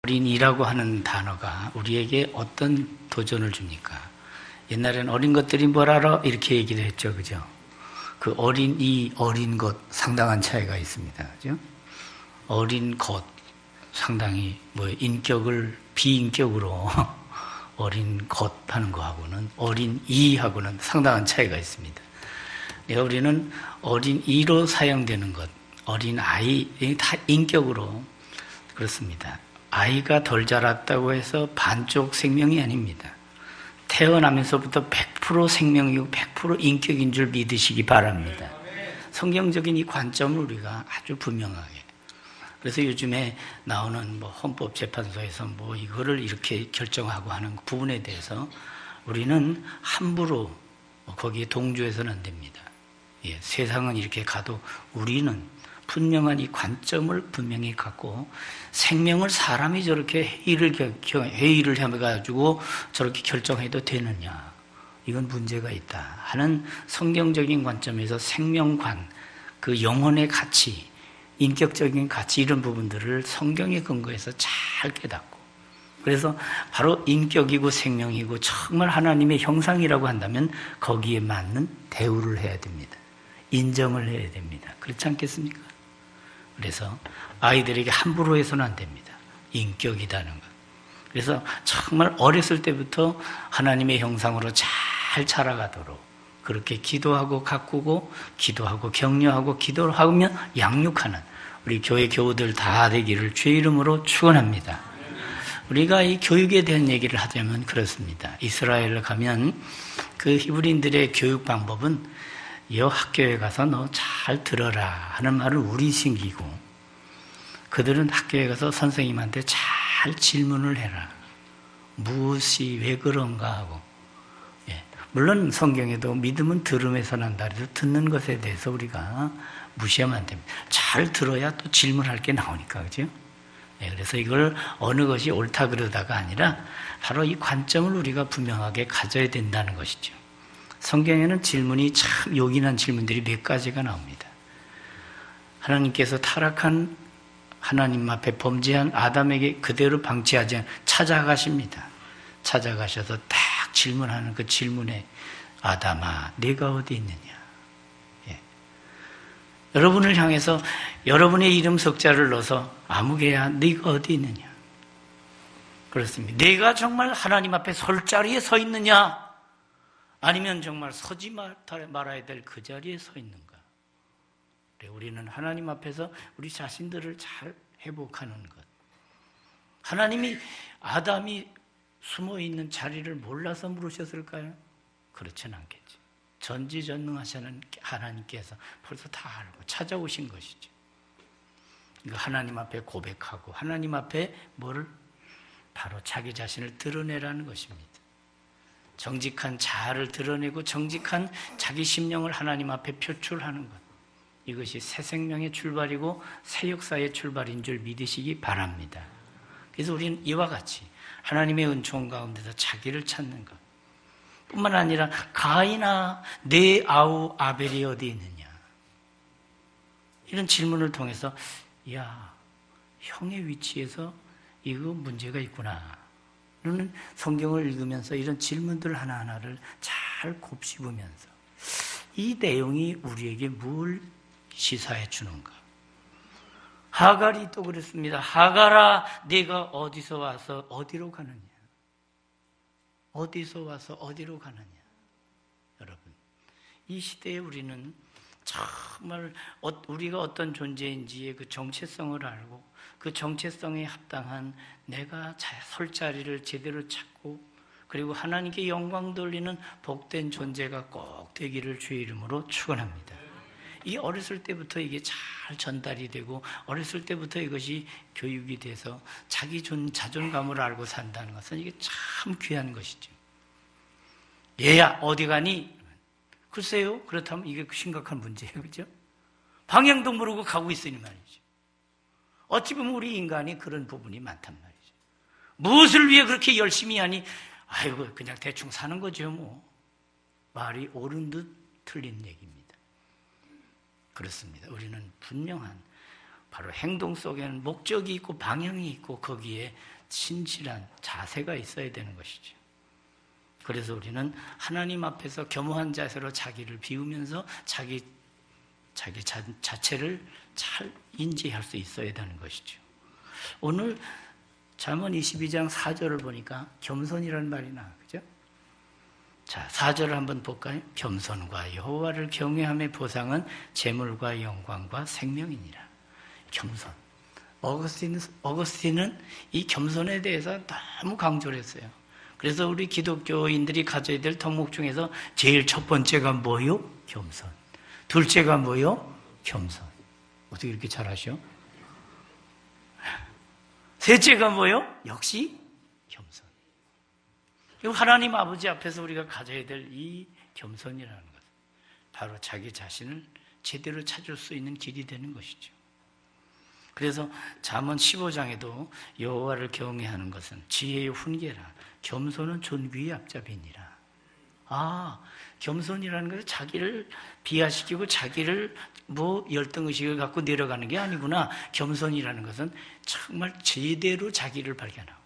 어린이라고 하는 단어가 우리에게 어떤 도전을 줍니까? 옛날에는 어린 것들이 뭘 알아? 이렇게 얘기도 했죠. 그죠? 그 어린이, 어린 것 상당한 차이가 있습니다. 그죠? 어린 것 상당히 인격을 비인격으로 어린 것 하는 거하고는 어린 이하고는 상당한 차이가 있습니다. 우리는 어린 이로 사용되는 것, 어린 아이, 다 인격으로 그렇습니다. 아이가 덜 자랐다고 해서 반쪽 생명이 아닙니다. 태어나면서부터 100% 생명이고 100% 인격인 줄 믿으시기 바랍니다. 성경적인 이 관점을 우리가 아주 분명하게. 그래서 요즘에 나오는 헌법재판소에서 이거를 이렇게 결정하고 하는 부분에 대해서 우리는 함부로 거기에 동조해서는 안 됩니다. 예, 세상은 이렇게 가도 우리는 분명한 이 관점을 분명히 갖고 생명을 사람이 저렇게 회의를 해가지고 저렇게 결정해도 되느냐, 이건 문제가 있다 하는 성경적인 관점에서 생명관, 그 영혼의 가치, 인격적인 가치, 이런 부분들을 성경에 근거해서 잘 깨닫고, 그래서 바로 인격이고 생명이고 정말 하나님의 형상이라고 한다면 거기에 맞는 대우를 해야 됩니다. 인정을 해야 됩니다. 그렇지 않겠습니까? 그래서 아이들에게 함부로 해서는 안 됩니다. 인격이라는 것. 그래서 정말 어렸을 때부터 하나님의 형상으로 잘 자라가도록 그렇게 기도하고 가꾸고, 기도하고 격려하고, 기도하면 양육하는 우리 교회 교우들 다 되기를 주의 이름으로 축원합니다. 우리가 이 교육에 대한 얘기를 하자면 그렇습니다. 이스라엘을 가면 그 히브리인들의 교육 방법은 여 학교에 가서 너 잘 들어라 하는 말을 우리 신기고, 그들은 학교에 가서 선생님한테 잘 질문을 해라. 무엇이 왜 그런가 하고. 예. 물론 성경에도 믿음은 들음에서 난다 해서 듣는 것에 대해서 우리가 무시하면 안 됩니다. 잘 들어야 또 질문할 게 나오니까, 그죠? 예. 그래서 이걸 어느 것이 옳다 그러다가 아니라 바로 이 관점을 우리가 분명하게 가져야 된다는 것이죠. 성경에는 질문이 참 요긴한 질문들이 몇 가지가 나옵니다. 하나님께서 타락한 하나님 앞에 범죄한 아담에게 그대로 방치하지 않고 찾아가십니다. 찾아가셔서 딱 질문하는 그 질문에, 아담아, 네가 어디 있느냐? 예. 여러분을 향해서 여러분의 이름 석자를 넣어서 아무개야, 네가 어디 있느냐? 그렇습니다. 내가 정말 하나님 앞에 설 자리에 서 있느냐? 아니면 정말 서지 말아야 될 그 자리에 서 있는가? 우리는 하나님 앞에서 우리 자신들을 잘 회복하는 것. 하나님이 아담이 숨어있는 자리를 몰라서 물으셨을까요? 그렇진 않겠지. 전지전능하시는 하나님께서 벌써 다 알고 찾아오신 것이죠. 하나님 앞에 고백하고 하나님 앞에 뭐를? 바로 자기 자신을 드러내라는 것입니다. 정직한 자아를 드러내고 정직한 자기 심령을 하나님 앞에 표출하는 것. 이것이 새 생명의 출발이고 새 역사의 출발인 줄 믿으시기 바랍니다. 그래서 우리는 이와 같이 하나님의 은총 가운데서 자기를 찾는 것 뿐만 아니라, 가인아, 내 아우 아벨이 어디 있느냐? 이런 질문을 통해서, 야, 형의 위치에서 이거 문제가 있구나. 우리는 성경을 읽으면서 이런 질문들 하나하나를 잘 곱씹으면서 이 내용이 우리에게 뭘 시사해 주는가? 하갈이 또 그랬습니다. 하갈아, 네가 어디서 와서 어디로 가느냐? 어디서 와서 어디로 가느냐? 여러분, 이 시대에 우리는 정말 우리가 어떤 존재인지의 그 정체성을 알고 그 정체성에 합당한 내가 설 자리를 제대로 찾고, 그리고 하나님께 영광 돌리는 복된 존재가 꼭 되기를 주의 이름으로 축원합니다. 이 어렸을 때부터 이게 잘 전달이 되고 어렸을 때부터 이것이 교육이 돼서 자기 자존감을 알고 산다는 것은 이게 참 귀한 것이죠. 얘야 어디 가니? 글쎄요. 그렇다면 이게 심각한 문제예요. 그렇죠? 방향도 모르고 가고 있으니 말이죠. 어찌 보면 우리 인간이 그런 부분이 많단 말이죠. 무엇을 위해 그렇게 열심히 하니? 아이고 그냥 대충 사는 거죠 뭐. 말이 옳은 듯 틀린 얘기입니다. 그렇습니다. 우리는 분명한 바로 행동 속에는 목적이 있고 방향이 있고 거기에 신실한 자세가 있어야 되는 것이죠. 그래서 우리는 하나님 앞에서 겸허한 자세로 자기를 비우면서 자기 자체를 잘 인지할 수 있어야 되는 것이죠. 오늘 잠언 22장 4절을 보니까 겸손이라는 말이 나와요. 그죠? 자, 4절을 한번 볼까요? 겸손과 여호와를 경외함의 보상은 재물과 영광과 생명이니라. 겸손. 어거스틴은 이 겸손에 대해서 너무 강조를 했어요. 그래서 우리 기독교인들이 가져야 될 덕목 중에서 제일 첫 번째가 뭐요? 겸손. 둘째가 뭐요? 겸손. 어떻게 이렇게 잘하셔? 셋째가 뭐요? 역시 겸손. 하나님 아버지 앞에서 우리가 가져야 될 이 겸손이라는 것, 바로 자기 자신을 제대로 찾을 수 있는 길이 되는 것이죠. 그래서 잠언 15장에도 여호와를 경외하는 것은 지혜의 훈계라, 겸손은 존귀의 앞잡이니라. 겸손이라는 것은 자기를 비하시키고 자기를 열등의식을 갖고 내려가는 게 아니구나. 겸손이라는 것은 정말 제대로 자기를 발견하고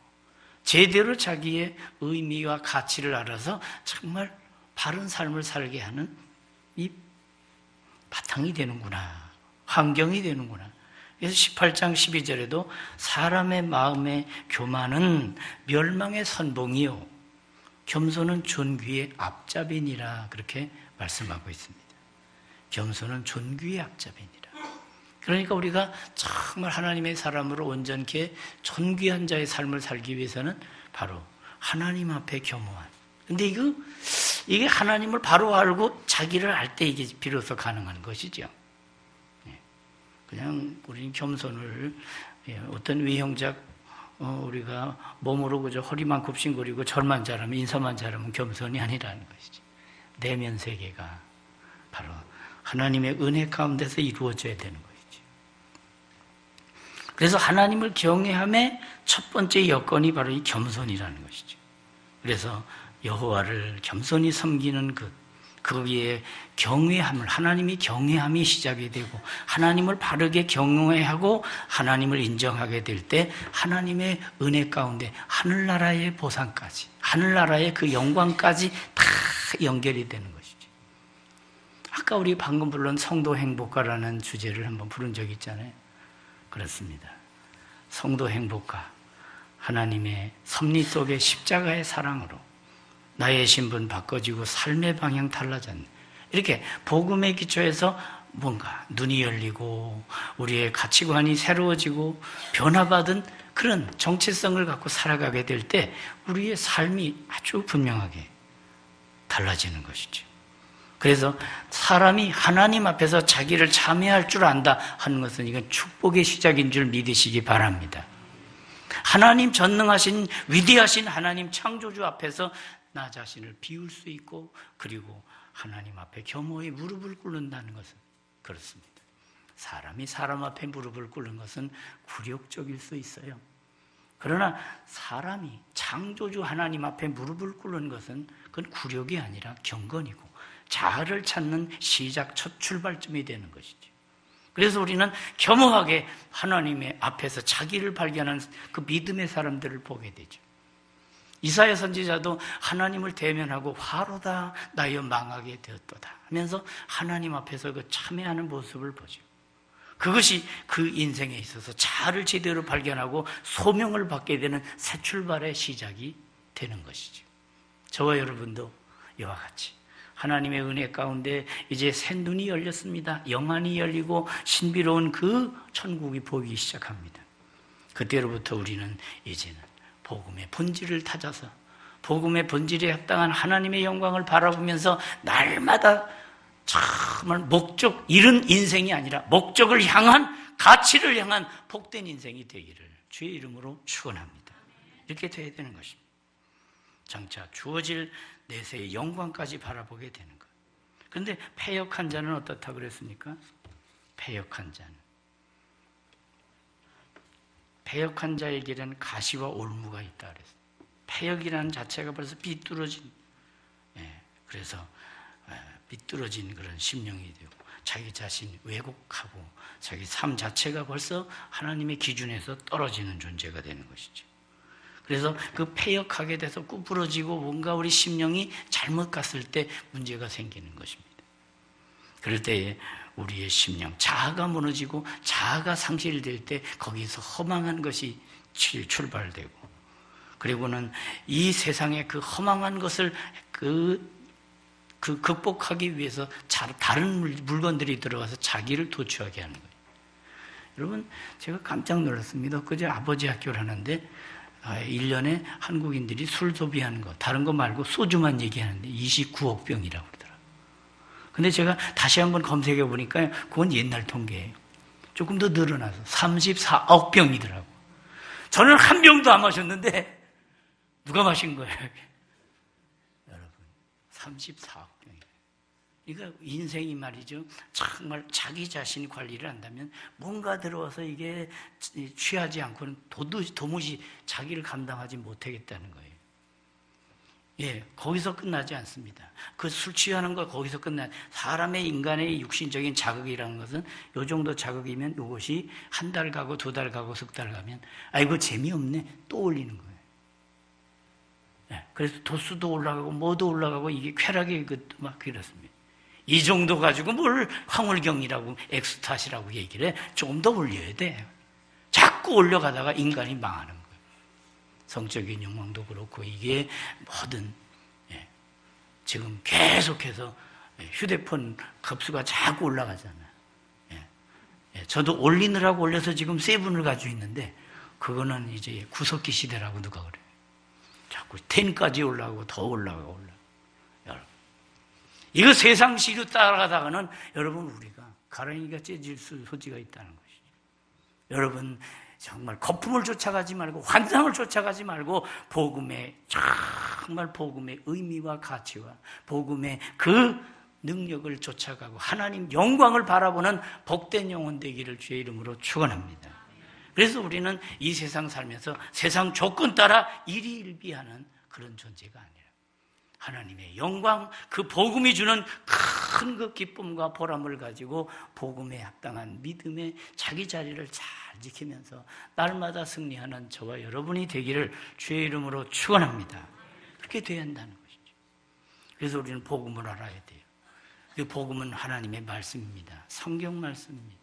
제대로 자기의 의미와 가치를 알아서 정말 바른 삶을 살게 하는 이 바탕이 되는구나. 환경이 되는구나. 그래서 18장 12절에도 사람의 마음의 교만은 멸망의 선봉이요 겸손은 존귀의 앞잡이니라, 그렇게 말씀하고 있습니다. 겸손은 존귀의 앞잡이니라. 그러니까 우리가 정말 하나님의 사람으로 온전케 존귀한 자의 삶을 살기 위해서는 바로 하나님 앞에 겸허한. 근데 이게 하나님을 바로 알고 자기를 알 때 이게 비로소 가능한 것이죠. 그냥 우리는 겸손을 어떤 위형작 우리가 몸으로 그저 허리만 굽신거리고 절만 잘하면 인사만 잘하면 겸손이 아니라는 것이지. 내면 세계가 바로 하나님의 은혜 가운데서 이루어져야 되는 것이지. 그래서 하나님을 경외함의 첫 번째 여건이 바로 이 겸손이라는 것이죠. 그래서 여호와를 겸손히 섬기는 거기에 경외함을, 하나님이 경외함이 시작이 되고 하나님을 바르게 경외하고 하나님을 인정하게 될 때 하나님의 은혜 가운데 하늘나라의 보상까지, 하늘나라의 그 영광까지 다 연결이 되는 것이죠. 아까 우리 방금 불른 성도 행복가라는 주제를 한번 부른 적이 있잖아요. 그렇습니다. 성도 행복가, 하나님의 섭리 속의 십자가의 사랑으로 나의 신분 바꿔지고 삶의 방향 달라졌네. 이렇게 복음의 기초에서 뭔가 눈이 열리고 우리의 가치관이 새로워지고 변화받은 그런 정체성을 갖고 살아가게 될 때 우리의 삶이 아주 분명하게 달라지는 것이죠. 그래서 사람이 하나님 앞에서 자기를 참여할 줄 안다 하는 것은 이건 축복의 시작인 줄 믿으시기 바랍니다. 하나님 전능하신 위대하신 하나님 창조주 앞에서 나 자신을 비울 수 있고, 그리고 하나님 앞에 겸허히 무릎을 꿇는다는 것은 그렇습니다. 사람이 사람 앞에 무릎을 꿇는 것은 굴욕적일 수 있어요. 그러나 사람이 창조주 하나님 앞에 무릎을 꿇는 것은 그건 굴욕이 아니라 경건이고 자아를 찾는 시작, 첫 출발점이 되는 것이죠. 그래서 우리는 겸허하게 하나님의 앞에서 자기를 발견하는 그 믿음의 사람들을 보게 되죠. 이사야 선지자도 하나님을 대면하고 화로다 나여 망하게 되었도다 하면서 하나님 앞에서 그 참회하는 모습을 보죠. 그것이 그 인생에 있어서 자아를 제대로 발견하고 소명을 받게 되는 새 출발의 시작이 되는 것이죠. 저와 여러분도 이와 같이 하나님의 은혜 가운데 이제 새 눈이 열렸습니다. 영안이 열리고 신비로운 그 천국이 보이기 시작합니다. 그때로부터 우리는 이제는 복음의 본질을 찾아서 복음의 본질에 합당한 하나님의 영광을 바라보면서 날마다 정말 목적 잃은 인생이 아니라 목적을 향한, 가치를 향한 복된 인생이 되기를 주의 이름으로 축원합니다. 이렇게 돼야 되는 것입니다. 장차 주어질 내세의 영광까지 바라보게 되는 것. 그런데 패역한 자는 어떻다고 그랬습니까? 패역한 자는, 패역한 자에게는 가시와 올무가 있다 그랬어요. 패역이라는 자체가 벌써 비뚤어진, 그래서 비뚤어진 그런 심령이 되고 자기 자신 왜곡하고 자기 삶 자체가 벌써 하나님의 기준에서 떨어지는 존재가 되는 것이죠. 그래서 그 패역하게 돼서 구부러지고 뭔가 우리 심령이 잘못 갔을 때 문제가 생기는 것입니다. 그럴 때에 우리의 심령, 자아가 무너지고 자아가 상실될 때 거기서 허망한 것이 출발되고, 그리고는 이 세상의 그 허망한 것을 극복하기 위해서 다른 물건들이 들어가서 자기를 도취하게 하는 거예요. 여러분, 제가 깜짝 놀랐습니다. 그제 아버지 학교를 하는데 1년에 한국인들이 술 소비하는 거, 다른 거 말고 소주만 얘기하는데 29억 병이라고 그러더라고요. 근데 제가 다시 한번 검색해 보니까 그건 옛날 통계예요. 조금 더 늘어나서 34억 병이더라고요. 저는 한 병도 안 마셨는데 누가 마신 거예요? 여러분, 34억 병이에요. 그러니까 인생이 말이죠, 정말 자기 자신 관리를 한다면 뭔가 들어와서 이게 취하지 않고는 도무지 자기를 감당하지 못하겠다는 거예요. 예, 거기서 끝나지 않습니다. 그 술 취하는 거 거기서 사람의 인간의 육신적인 자극이라는 것은 요 정도 자극이면 이것이 한 달 가고 2달 가고 3달 가면 이거 재미없네, 또 올리는 거예요. 예, 그래서 도수도 올라가고 뭐도 올라가고 이게 쾌락이 막 그렇습니다. 이 정도 가지고 뭘 황홀경이라고 엑스타시라고 얘기를 해. 조금 더 올려야 돼. 자꾸 올려가다가 인간이 망하는 거예요. 성적인 욕망도 그렇고 이게 뭐든 지금 계속해서 휴대폰 급수가 자꾸 올라가잖아요. 저도 올리느라고 올려서 지금 7을 가지고 있는데 그거는 이제 구석기 시대라고 누가 그래요. 자꾸 10까지 올라가고 더 올라가고 여러분, 이거 세상 시류 따라가다가는 여러분 우리가 가랑이가 째질 소지가 있다는 것이죠. 여러분 정말 거품을 쫓아가지 말고 환상을 쫓아가지 말고 정말 복음의 의미와 가치와 복음의 그 능력을 쫓아가고 하나님 영광을 바라보는 복된 영혼 되기를 주의 이름으로 축원합니다. 그래서 우리는 이 세상 살면서 세상 조건 따라 일희일비하는 그런 존재가 아니라 하나님의 영광, 그 복음이 주는 큰 그 기쁨과 보람을 가지고 복음에 합당한 믿음의 자기 자리를 잘 지키면서 날마다 승리하는 저와 여러분이 되기를 주의 이름으로 축원합니다. 그렇게 돼야 한다는 것이죠. 그래서 우리는 복음을 알아야 돼요. 그 복음은 하나님의 말씀입니다. 성경 말씀입니다.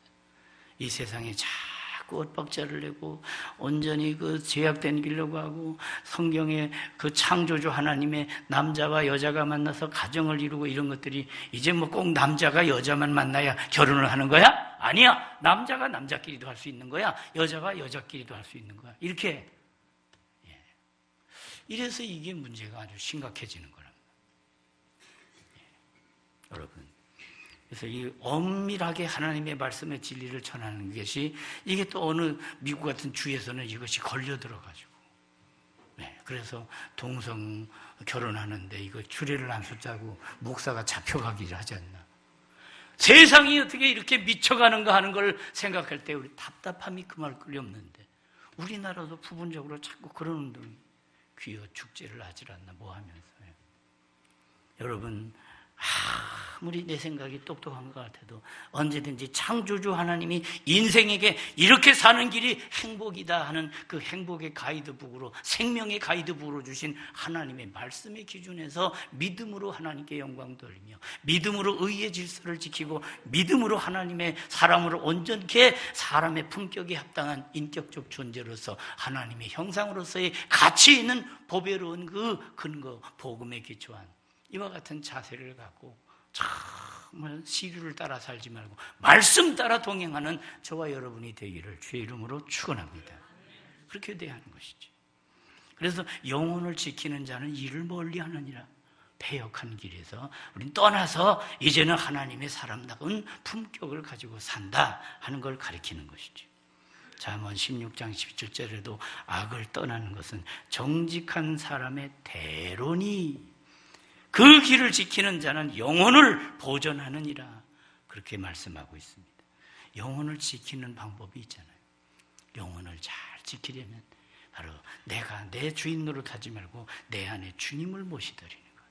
이 세상에 자꾸 엇박자를 내고 온전히 그 제약된 길로 가고 성경의 그 창조주 하나님의 남자와 여자가 만나서 가정을 이루고 이런 것들이 이제 뭐 꼭 남자가 여자만 만나야 결혼을 하는 거야? 아니야. 남자가 남자끼리도 할 수 있는 거야. 여자가 여자끼리도 할 수 있는 거야. 이렇게 이래서 이게 문제가 아주 심각해지는 거랍니다. 여러분, 그래서 이 엄밀하게 하나님의 말씀의 진리를 전하는 것이 이게 또 어느 미국 같은 주에서는 이것이 걸려 들어가지고 그래서 동성 결혼하는데 이거 주례를 안 숫자고 목사가 잡혀가기를 하지 않나. 세상이 어떻게 이렇게 미쳐가는가 하는 걸 생각할 때 우리 답답함이 금할 거리 없는데 우리나라도 부분적으로 자꾸 그런 운동이 귀여 축제를 하질 않나 뭐 하면서요. 여러분, 아무리 내 생각이 똑똑한 것 같아도 언제든지 창조주 하나님이 인생에게 이렇게 사는 길이 행복이다 하는 그 행복의 가이드북으로, 생명의 가이드북으로 주신 하나님의 말씀의 기준에서 믿음으로 하나님께 영광 돌리며 믿음으로 의의 질서를 지키고 믿음으로 하나님의 사람으로 온전케 사람의 품격에 합당한 인격적 존재로서 하나님의 형상으로서의 가치 있는 보배로운 그 근거 복음에 기초한 이와 같은 자세를 갖고 정말 시류를 따라 살지 말고 말씀 따라 동행하는 저와 여러분이 되기를 주의 이름으로 축원합니다. 그렇게 돼야 하는 것이죠. 그래서 영혼을 지키는 자는 이를 멀리하느니라. 패역한 길에서 우리는 떠나서 이제는 하나님의 사람다운 품격을 가지고 산다 하는 걸 가리키는 것이죠. 잠언 16장 17절에도 악을 떠나는 것은 정직한 사람의 대로니 그 길을 지키는 자는 영혼을 보존하느니라. 그렇게 말씀하고 있습니다. 영혼을 지키는 방법이 있잖아요. 영혼을 잘 지키려면 바로 내가 내 주인 노릇하지 말고 내 안에 주님을 모시드리는 것.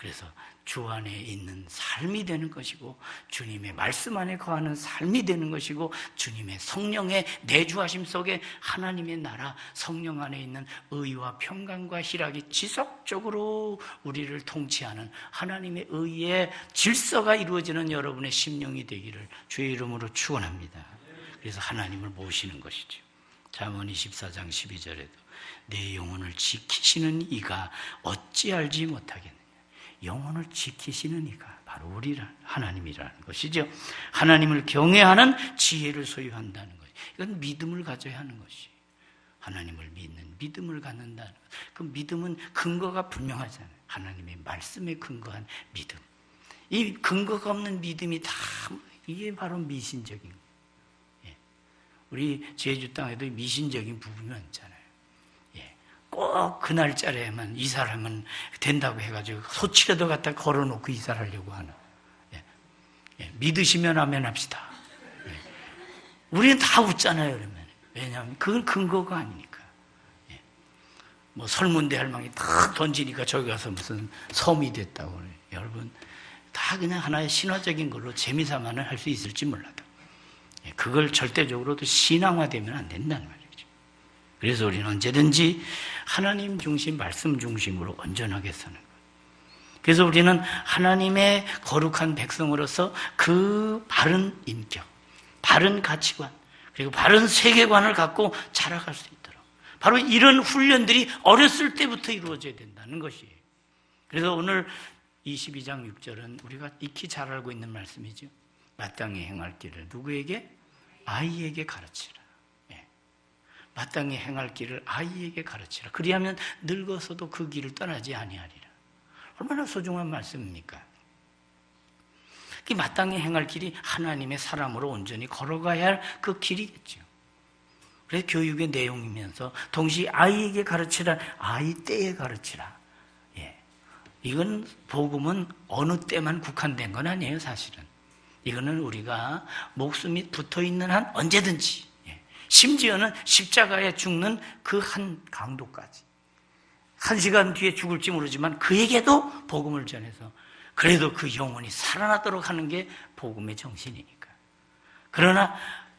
그래서 주 안에 있는 삶이 되는 것이고, 주님의 말씀 안에 거하는 삶이 되는 것이고, 주님의 성령의 내주하심 속에 하나님의 나라 성령 안에 있는 의와 평강과 희락이 지속적으로 우리를 통치하는 하나님의 의의 질서가 이루어지는 여러분의 심령이 되기를 주의 이름으로 축원합니다. 그래서 하나님을 모시는 것이죠. 잠언 24장 12절에도 내 영혼을 지키시는 이가 어찌 알지 못하겠느냐. 영혼을 지키시는 이가 바로 우리란 하나님이라는 것이죠. 하나님을 경외하는 지혜를 소유한다는 것. 이건 믿음을 가져야 하는 것이. 하나님을 믿는 믿음을 갖는다는 것. 그 믿음은 근거가 분명하잖아요. 하나님의 말씀에 근거한 믿음. 이 근거가 없는 믿음이 다 이게 바로 미신적인 거예요. 우리 제주 땅에도 미신적인 부분이 많잖아요. 꼭 그 날짜에만 이사하면 된다고 해가지고 소치라도 갖다 걸어놓고 이사하려고 하는. 믿으시면 아멘 합시다. 우리는 다 웃잖아요, 그러면. 왜냐하면 그건 근거가 아니니까. 뭐 설문대 할망이 다 던지니까 저기 가서 무슨 섬이 됐다고 그래요. 여러분, 다 그냥 하나의 신화적인 걸로 재미삼아는 할 수 있을지 몰라도 그걸 절대적으로도 신앙화되면 안 된다는 말이죠. 그래서 우리는 언제든지 하나님 중심, 말씀 중심으로 온전하게 사는 것. 그래서 우리는 하나님의 거룩한 백성으로서 그 바른 인격, 바른 가치관, 그리고 바른 세계관을 갖고 자라갈 수 있도록 바로 이런 훈련들이 어렸을 때부터 이루어져야 된다는 것이에요. 그래서 오늘 22장 6절은 우리가 익히 잘 알고 있는 말씀이죠. 마땅히 행할 길을 누구에게? 아이에게 가르치라. 마땅히 행할 길을 아이에게 가르치라. 그리하면 늙어서도 그 길을 떠나지 아니하리라. 얼마나 소중한 말씀입니까? 그 마땅히 행할 길이 하나님의 사람으로 온전히 걸어가야 할 그 길이겠죠. 그래서 교육의 내용이면서 동시에 아이에게 가르치라, 아이 때에 가르치라. 이건 복음은 어느 때만 국한된 건 아니에요, 사실은. 이거는 우리가 목숨이 붙어있는 한 언제든지, 심지어는 십자가에 죽는 그 한 강도까지, 1시간 뒤에 죽을지 모르지만 그에게도 복음을 전해서 그래도 그 영혼이 살아나도록 하는 게 복음의 정신이니까. 그러나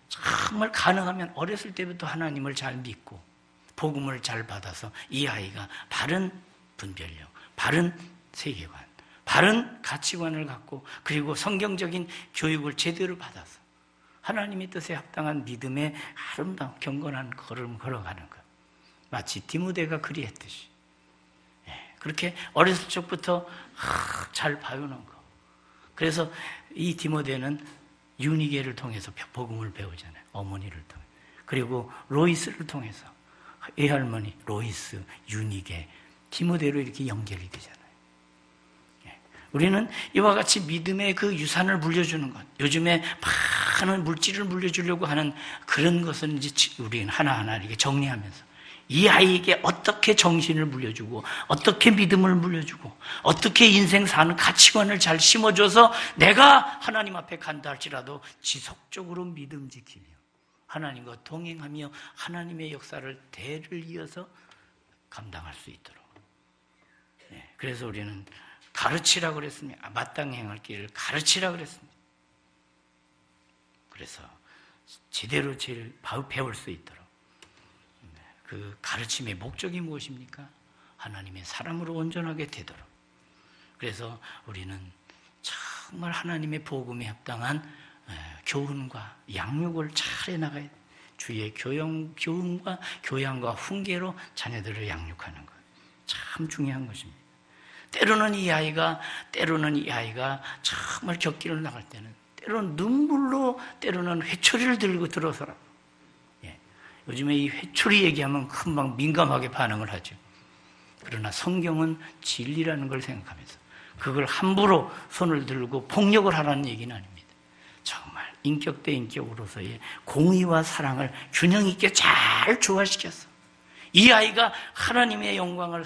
정말 가능하면 어렸을 때부터 하나님을 잘 믿고 복음을 잘 받아서 이 아이가 바른 분별력, 바른 세계관, 바른 가치관을 갖고 그리고 성경적인 교육을 제대로 받아서 하나님의 뜻에 합당한 믿음의 아름다운 경건한 걸음 걸어가는 것. 마치 디모데가 그리했듯이. 그렇게 어렸을 적부터 잘 봐오는 거. 그래서 이 디모데는 유니게를 통해서 복음을 배우잖아요. 어머니를 통해. 그리고 로이스를 통해서 외할머니 로이스, 유니게, 디모데로 이렇게 연결이 되잖아요. 우리는 이와 같이 믿음의 그 유산을 물려주는 것, 요즘에 많은 물질을 물려주려고 하는 그런 것은 이제 우리는 하나하나 이렇게 정리하면서 이 아이에게 어떻게 정신을 물려주고 어떻게 믿음을 물려주고 어떻게 인생 사는 가치관을 잘 심어줘서 내가 하나님 앞에 간다 할지라도 지속적으로 믿음 지키며 하나님과 동행하며 하나님의 역사를 대를 이어서 감당할 수 있도록. 그래서 우리는 가르치라고 그랬습니다. 마땅히 행할 길을 가르치라고 그랬습니다. 그래서 제대로 제일 배울 수 있도록. 그 가르침의 목적이 무엇입니까? 하나님의 사람으로 온전하게 되도록. 그래서 우리는 정말 하나님의 복음에 합당한 교훈과 양육을 잘 해나가야 돼요. 주의 교훈과 교양과 훈계로 자녀들을 양육하는 것. 참 중요한 것입니다. 때로는 이 아이가 정말 격기를 나갈 때는 때로는 눈물로 때로는 회초리를 들고 들어서라고. 요즘에 이 회초리 얘기하면 금방 민감하게 반응을 하죠. 그러나 성경은 진리라는 걸 생각하면서 그걸 함부로 손을 들고 폭력을 하라는 얘기는 아닙니다. 정말 인격 대 인격으로서의 공의와 사랑을 균형 있게 잘 조화시켰어. 이 아이가 하나님의 영광을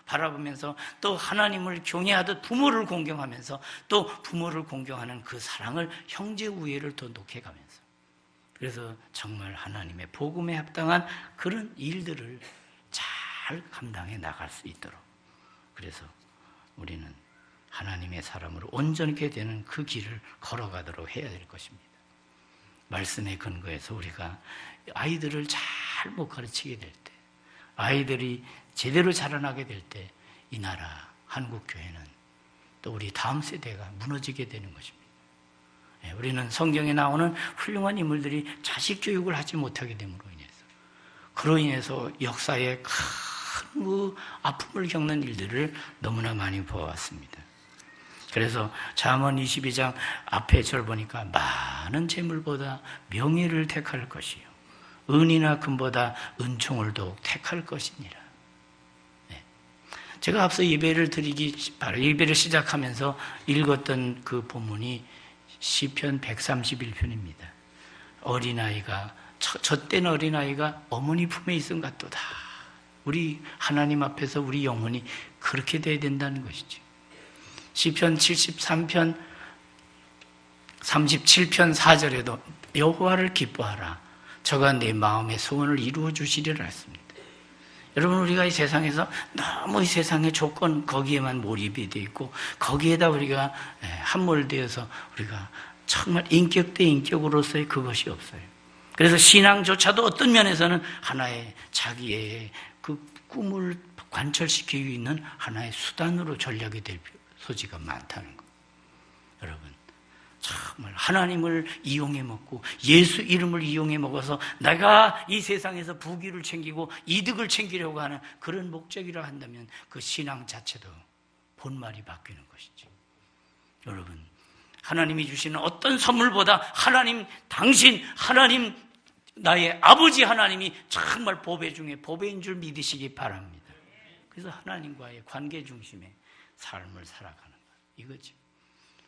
바라보면서 또 하나님을 경외하듯 부모를 공경하면서 또 부모를 공경하는 그 사랑을 형제 우애를 더 높여가면서 그래서 정말 하나님의 복음에 합당한 그런 일들을 잘 감당해 나갈 수 있도록 그래서 우리는 하나님의 사람으로 온전하게 되는 그 길을 걸어가도록 해야 될 것입니다. 말씀에 근거해서 우리가 아이들을 잘못 가르치게 될 때, 아이들이 제대로 자라나게 될 때 이 나라 한국교회는 또 우리 다음 세대가 무너지게 되는 것입니다. 우리는 성경에 나오는 훌륭한 인물들이 자식 교육을 하지 못하게 됨으로 인해서, 그로 인해서 역사에 큰 아픔을 겪는 일들을 너무나 많이 보아왔습니다. 그래서 잠언 22장 앞에 절 보니까 많은 재물보다 명예를 택할 것이요 은이나 금보다 은총을 더욱 택할 것이니라. 제가 앞서 예배를 시작하면서 읽었던 그 본문이 시편 131편입니다. 어린아이가, 젖된 어린아이가 어머니 품에 있음 같도다. 우리 하나님 앞에서 우리 영혼이 그렇게 돼야 된다는 것이죠. 시편 73편 37편 4절에도 여호와를 기뻐하라. 저가 내 마음의 소원을 이루어 주시리라 했습니다. 여러분, 우리가 이 세상에서 너무 이 세상의 조건 거기에만 몰입이 되어 있고 거기에다 우리가 함몰되어서 우리가 정말 인격 대 인격으로서의 그것이 없어요. 그래서 신앙조차도 어떤 면에서는 하나의 자기의 그 꿈을 관철시키고 있는 하나의 수단으로 전략이 될 소지가 많다는 것. 여러분, 정말 하나님을 이용해 먹고 예수 이름을 이용해 먹어서 내가 이 세상에서 부귀를 챙기고 이득을 챙기려고 하는 그런 목적이라 한다면 그 신앙 자체도 본말이 바뀌는 것이죠. 여러분, 하나님이 주시는 어떤 선물보다 하나님, 당신, 하나님, 나의 아버지 하나님이 정말 보배 중에 보배인 줄 믿으시기 바랍니다. 그래서 하나님과의 관계 중심의 삶을 살아가는 것, 이거죠.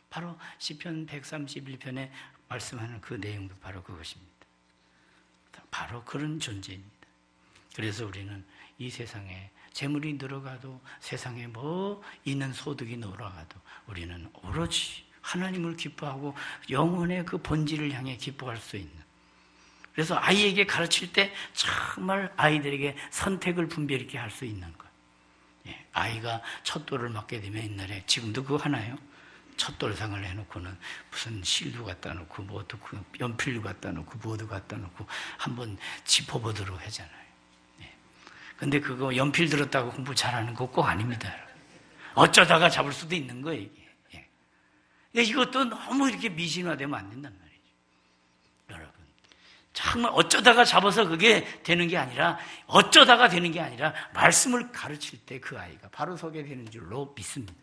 바로 시편 131편에 말씀하는 그 내용도 바로 그것입니다. 바로 그런 존재입니다. 그래서 우리는 이 세상에 재물이 늘어가도, 세상에 뭐 있는 소득이 늘어가도 우리는 오로지 하나님을 기뻐하고 영혼의 그 본질을 향해 기뻐할 수 있는, 그래서 아이에게 가르칠 때 정말 아이들에게 선택을 분별 있게 할 수 있는 것. 아이가 첫 돌을 맞게 되면 옛날에, 지금도 그거 하나요? 첫 돌상을 해놓고는 무슨 실도 갖다 놓고 뭐도 연필도 갖다 놓고 뭐도 갖다 놓고 한번 짚어보도록 하잖아요. 근데 그거 연필 들었다고 공부 잘하는 거 꼭 아닙니다. 어쩌다가 잡을 수도 있는 거예요, 이게. 이것도 너무 이렇게 미신화되면 안 된단 말이죠. 여러분, 정말 어쩌다가 잡아서 그게 되는 게 아니라, 어쩌다가 되는 게 아니라 말씀을 가르칠 때 그 아이가 바로 서게 되는 줄로 믿습니다.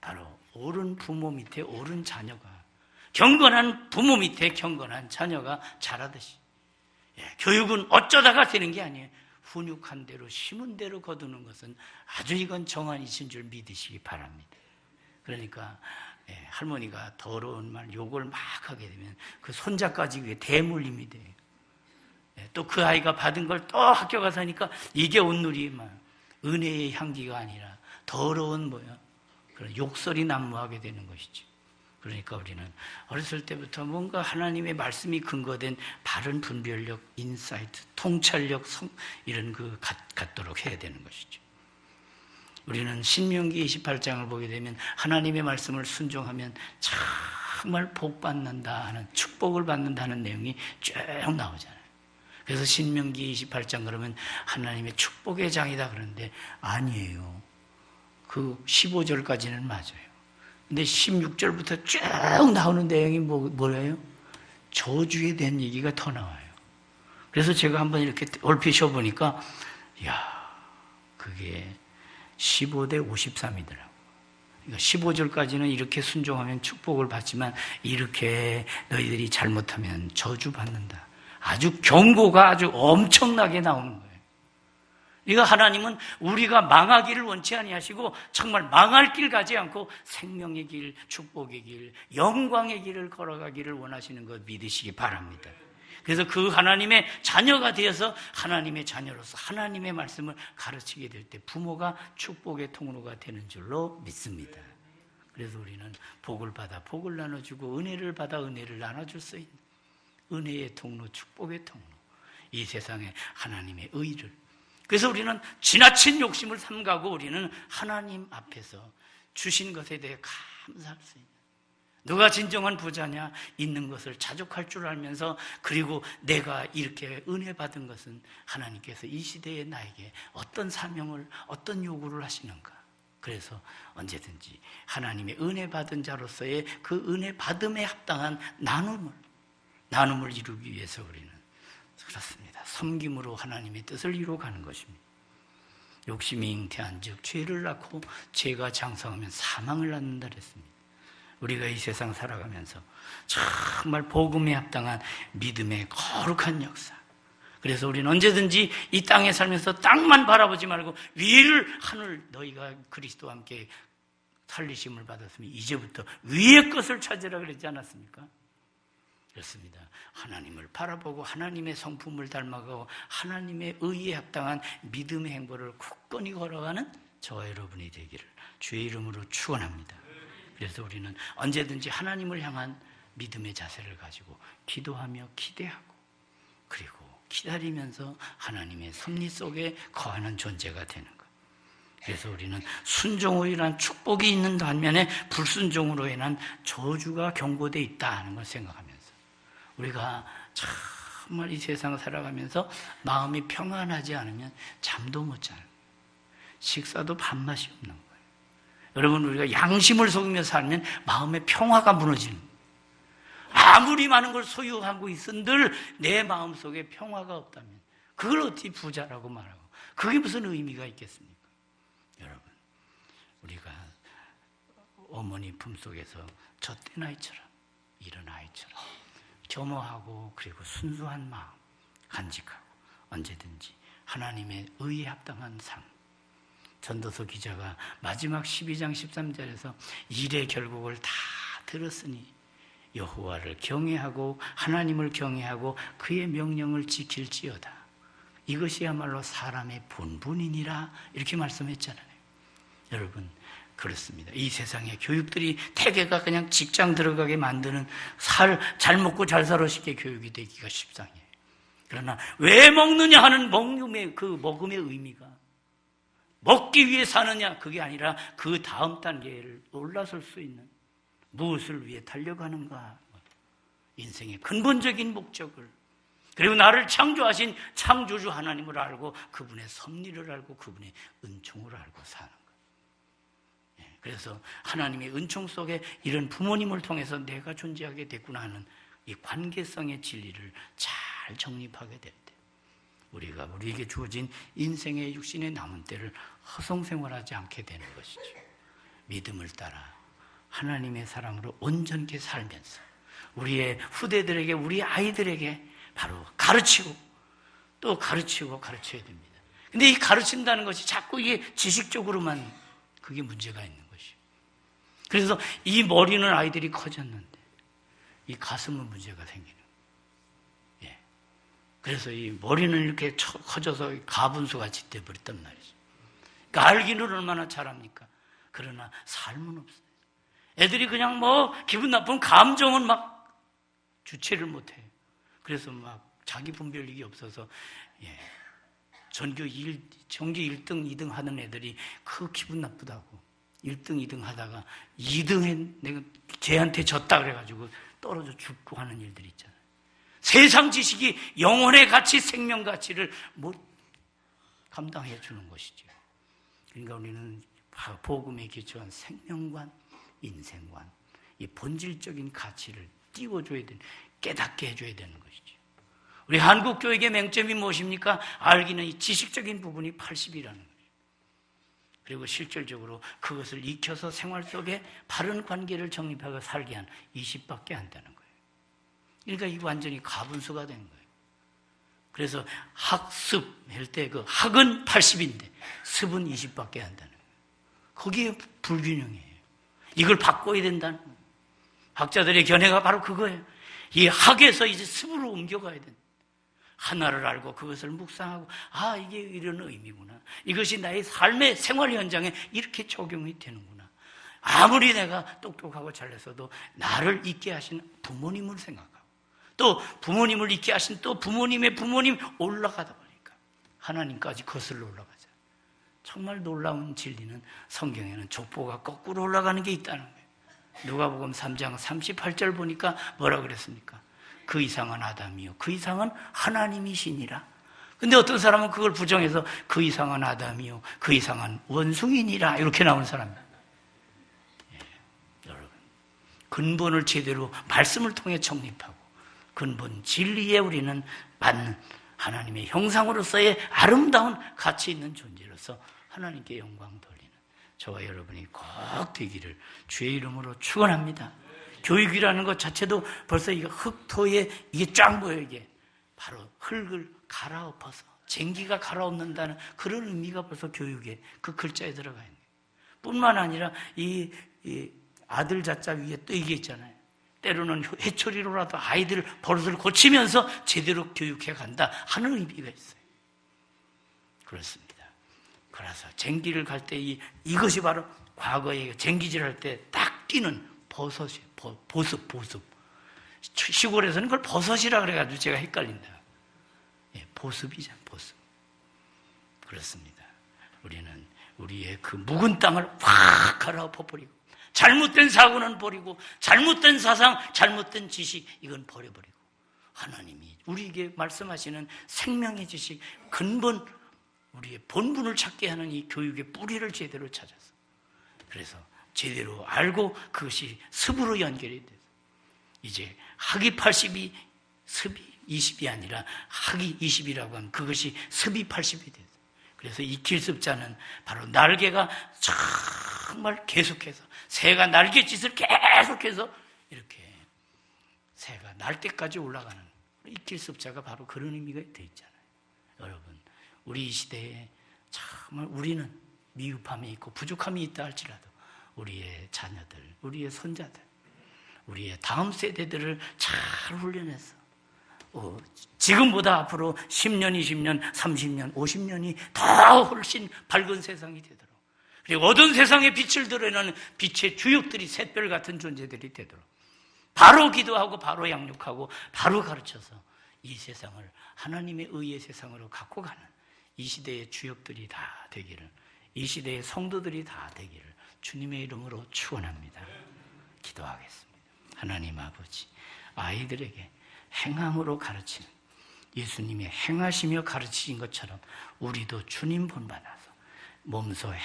바로 옳은 부모 밑에 옳은 자녀가, 경건한 부모 밑에 경건한 자녀가 자라듯이, 교육은 어쩌다가 되는 게 아니에요. 훈육한 대로 심은 대로 거두는 것은 아주 이건 정한이신 줄 믿으시기 바랍니다. 그러니까 할머니가 더러운 말, 욕을 막 하게 되면 그 손자까지 그게 대물림이 돼요. 또 그 아이가 받은 걸 또 학교 가서 하니까 이게 온누리만 은혜의 향기가 아니라 더러운 그런 욕설이 난무하게 되는 것이죠. 그러니까 우리는 어렸을 때부터 뭔가 하나님의 말씀이 근거된 바른 분별력, 인사이트, 통찰력, 이런 그 갖도록 해야 되는 것이죠. 우리는 신명기 28장을 보게 되면 하나님의 말씀을 순종하면 정말 복 받는다 하는, 축복을 받는다는 내용이 쭉 나오잖아요. 그래서 신명기 28장 그러면 하나님의 축복의 장이다 그러는데 아니에요. 그 15절까지는 맞아요. 근데 16절부터 쭉 나오는 내용이 뭐예요? 저주에 대한 얘기가 더 나와요. 그래서 제가 한번 이렇게 얼핏 쉬어보니까, 그게 15대 53이더라고요. 그러니까 15절까지는 이렇게 순종하면 축복을 받지만 이렇게 너희들이 잘못하면 저주받는다. 아주 경고가 아주 엄청나게 나오는 거예요. 그러니까 하나님은 우리가 망하기를 원치 아니하시고 정말 망할 길 가지 않고 생명의 길, 축복의 길, 영광의 길을 걸어가기를 원하시는 것 믿으시기 바랍니다. 그래서 그 하나님의 자녀가 되어서 하나님의 자녀로서 하나님의 말씀을 가르치게 될 때 부모가 축복의 통로가 되는 줄로 믿습니다. 그래서 우리는 복을 받아 복을 나눠주고 은혜를 받아 은혜를 나눠줄 수 있는 은혜의 통로, 축복의 통로, 이 세상에 하나님의 의를. 그래서 우리는 지나친 욕심을 삼가고 우리는 하나님 앞에서 주신 것에 대해 감사할 수 있는, 누가 진정한 부자냐? 있는 것을 자족할 줄 알면서, 그리고 내가 이렇게 은혜 받은 것은 하나님께서 이 시대에 나에게 어떤 사명을, 어떤 요구를 하시는가. 그래서 언제든지 하나님의 은혜 받은 자로서의 그 은혜 받음에 합당한 나눔을 이루기 위해서 우리는 그렇습니다. 섬김으로 하나님의 뜻을 이루어가는 것입니다. 욕심이 잉태한 즉 죄를 낳고 죄가 장성하면 사망을 낳는다 그랬습니다. 우리가 이 세상 살아가면서 정말 복음에 합당한 믿음의 거룩한 역사. 그래서 우리는 언제든지 이 땅에 살면서 땅만 바라보지 말고 위를, 하늘, 너희가 그리스도와 함께 살리심을 받았으면 이제부터 위의 것을 찾으라 그러지 않았습니까? 그렇습니다. 하나님을 바라보고 하나님의 성품을 닮아가고 하나님의 의에 합당한 믿음의 행보를 굳건히 걸어가는 저와 여러분이 되기를 주의 이름으로 축원합니다. 그래서 우리는 언제든지 하나님을 향한 믿음의 자세를 가지고 기도하며 기대하고, 그리고 기다리면서 하나님의 섭리 속에 거하는 존재가 되는 것. 그래서 우리는 순종으로 인한 축복이 있는 반면에 불순종으로 인한 저주가 경고되어 있다는 걸 생각하면서 우리가 정말 이 세상을 살아가면서 마음이 평안하지 않으면 잠도 못 자는 거예요. 식사도 밥맛이 없는 거예요. 여러분, 우리가 양심을 속이며 살면 마음의 평화가 무너지는 거예요. 아무리 많은 걸 소유하고 있은들 내 마음속에 평화가 없다면 그걸 어떻게 부자라고 말하고, 그게 무슨 의미가 있겠습니까? 여러분, 우리가 어머니 품속에서 젖된 아이처럼, 이런 아이처럼 겸허하고 그리고 순수한 마음 간직하고 언제든지 하나님의 의에 합당한 삶. 전도서 기자가 마지막 12장 13절에서 일의 결국을 다 들었으니 여호와를 경외하고 하나님을 경외하고 그의 명령을 지킬지어다. 이것이야말로 사람의 본분이니라, 이렇게 말씀했잖아요. 여러분, 그렇습니다. 이 세상의 교육들이 태계가 그냥 직장 들어가게 만드는 잘 먹고 잘 살아 쉽게 교육이 되기가 십상이에요. 그러나 왜 먹느냐 하는 먹음의 의미가, 먹기 위해 사느냐, 그게 아니라 그 다음 단계를 올라설 수 있는, 무엇을 위해 달려가는가, 인생의 근본적인 목적을, 그리고 나를 창조하신 창조주 하나님을 알고 그분의 섭리를 알고 그분의 은총을 알고 사는 것. 그래서 하나님의 은총 속에 이런 부모님을 통해서 내가 존재하게 됐구나 하는 이 관계성의 진리를 잘 정립하게 될 때, 우리가 우리에게 주어진 인생의 육신의 남은 때를 허송생활하지 않게 되는 것이죠. 믿음을 따라 하나님의 사람으로 온전케 살면서 우리의 후대들에게, 우리 아이들에게 바로 가르치고 또 가르치고 가르쳐야 됩니다. 근데 이 가르친다는 것이 자꾸 이게 지식적으로만, 그게 문제가 있는 것이에요. 그래서 이 머리는 아이들이 커졌는데 이 가슴은 문제가 생기는 거예요. 예. 그래서 이 머리는 이렇게 커져서 가분수같이 돼버렸단 말이죠. 그러니까 알기는 얼마나 잘합니까? 그러나 삶은 없어요. 애들이 그냥 기분 나쁜 감정은 막 주체를 못해요. 그래서 막 자기 분별력이 없어서, 전교 1등, 2등 하는 애들이 그 기분 나쁘다고 1등, 2등 하다가 2등에 내가 쟤한테 졌다 그래가지고 떨어져 죽고 하는 일들이 있잖아요. 세상 지식이 영혼의 가치, 생명 가치를 못 감당해 주는 것이죠. 그러니까 우리는 복음에 기초한 생명관, 인생관, 이 본질적인 가치를 띄워줘야 되는, 깨닫게 해줘야 되는 것이죠. 우리 한국교육의 맹점이 무엇입니까? 알기는 이 지식적인 부분이 80이라는 거예요. 그리고 실질적으로 그것을 익혀서 생활 속에 바른 관계를 정립하고 살게 한 20밖에 안 되는 거예요. 그러니까 이거 완전히 가분수가 된 거예요. 그래서 학습할 때 그 학은 80인데 습은 20밖에 안 되는 거예요. 거기에 불균형이에요. 이걸 바꿔야 된다는 거예요. 학자들의 견해가 바로 그거예요. 이 학에서 이제 습으로 옮겨가야 된다. 하나를 알고 그것을 묵상하고, 이게 이런 의미구나. 이것이 나의 삶의 생활 현장에 이렇게 적용이 되는구나. 아무리 내가 똑똑하고 잘났어도 나를 있게 하신 부모님을 생각하고, 또 부모님을 있게 하신 또 부모님의 부모님 올라가다 보니까 하나님까지 거슬러 올라가자. 정말 놀라운 진리는 성경에는 족보가 거꾸로 올라가는 게 있다는 거예요. 누가복음 3장 38절 보니까 뭐라 그랬습니까? 그 이상은 아담이요 그 이상은 하나님이시니라. 근데 어떤 사람은 그걸 부정해서 그 이상은 아담이요 그 이상은 원숭이니라 이렇게 나온 사람이에요. 여러분, 근본을 제대로 말씀을 통해 정립하고 근본 진리에 우리는 맞는 하나님의 형상으로서의 아름다운 가치 있는 존재로서 하나님께 영광 돌리는 저와 여러분이 꼭 되기를 주의 이름으로 축원합니다. 교육이라는 것 자체도 벌써 이게 흙토에 이게 쫙 보여. 이게 바로 흙을 갈아엎어서 쟁기가 갈아엎는다는 그런 의미가 벌써 교육에 그 글자에 들어가 있는 거예요. 뿐만 아니라 이 아들 자자 위에 또 이게 있잖아요. 때로는 회초리로라도 아이들 버릇을 고치면서 제대로 교육해 간다 하는 의미가 있어요. 그렇습니다. 그래서 쟁기를 갈 때 이것이 바로 과거에 쟁기질할 때 딱 끼는 버섯이 보습. 시골에서는 그걸 버섯이라 그래가지고 제가 헷갈린다. 보습이잖아, 보습. 그렇습니다. 우리는 우리의 그 묵은 땅을 확 갈아엎어버리고 잘못된 사고는 버리고 잘못된 사상, 잘못된 지식 이건 버려버리고 하나님이 우리에게 말씀하시는 생명의 지식, 근본 우리의 본분을 찾게 하는 이 교육의 뿌리를 제대로 찾아서 그래서 제대로 알고 그것이 습으로 연결이 돼서 이제 학이 80이 습이 20이 아니라 학이 20이라고 하면 그것이 습이 80이 돼서 그래서 익힐 습자는 바로 날개가 정말 계속해서 새가 날갯짓을 계속해서 이렇게 새가 날 때까지 올라가는 익힐 습자가 바로 그런 의미가 돼 있잖아요. 여러분, 우리 이 시대에 정말 우리는 미흡함이 있고 부족함이 있다 할지라도 우리의 자녀들, 우리의 손자들, 우리의 다음 세대들을 잘 훈련해서 지금보다 앞으로 10년, 20년, 30년, 50년이 더 훨씬 밝은 세상이 되도록 그리고 어두운 세상에 빛을 드러내는 빛의 주역들이 샛별 같은 존재들이 되도록 바로 기도하고 바로 양육하고 바로 가르쳐서 이 세상을 하나님의 의의 세상으로 갖고 가는 이 시대의 주역들이 다 되기를 이 시대의 성도들이 다 되기를 주님의 이름으로 축원합니다. 기도하겠습니다. 하나님 아버지, 아이들에게 행함으로 가르치는 예수님이 행하시며 가르치신 것처럼 우리도 주님 본받아서 몸소 행